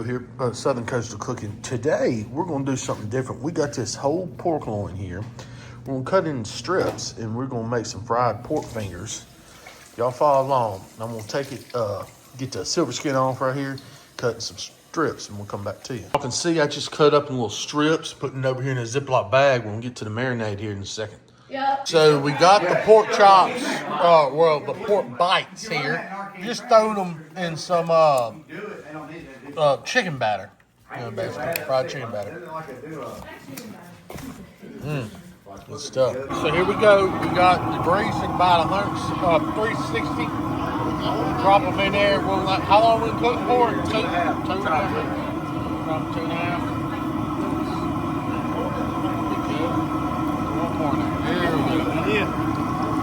Here, Southern Coastal Cooking. Today, we're going to do something different. We got this whole pork loin here. We're going to cut it in strips, and we're going to make some fried pork fingers. Y'all follow along. I'm going to take it, get the silver skin off right here, cut some strips, and we'll come back to you. You can see I just cut up in little strips, putting it over here in a Ziploc bag. We're going to get to the marinade here in a second. Yep. So we got the pork chops, the pork bites here. Just throw them in some chicken batter. You know, basically fried chicken batter. Good stuff. So here we go. We got the grease at about 360. Drop them in there. How long we cook for? 2.5. 2.5. 2.5.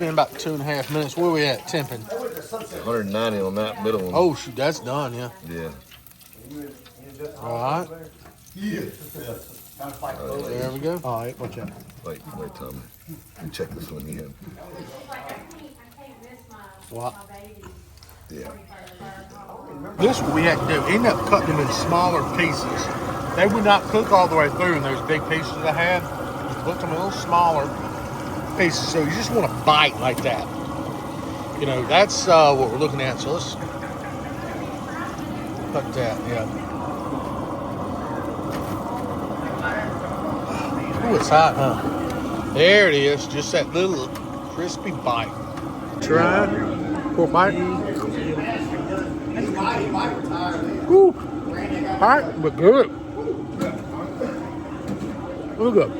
In about 2.5 minutes. Where we at, temping? 190 on that middle one. Oh, shoot, that's done, yeah. Yeah. All right. There we go. All right, watch out. Wait, Tommy. Check this one again. What? Yeah. This what we had to do. End up cutting them in smaller pieces. They would not cook all the way through in those big pieces I had. Put them in a little smaller pieces, so you just want to bite like that. You know, that's what we're looking at. So let's cut that, yeah. Ooh, it's hot, huh? There it is, just that little crispy bite. Try pork bite. Ooh, hot but good. Look good.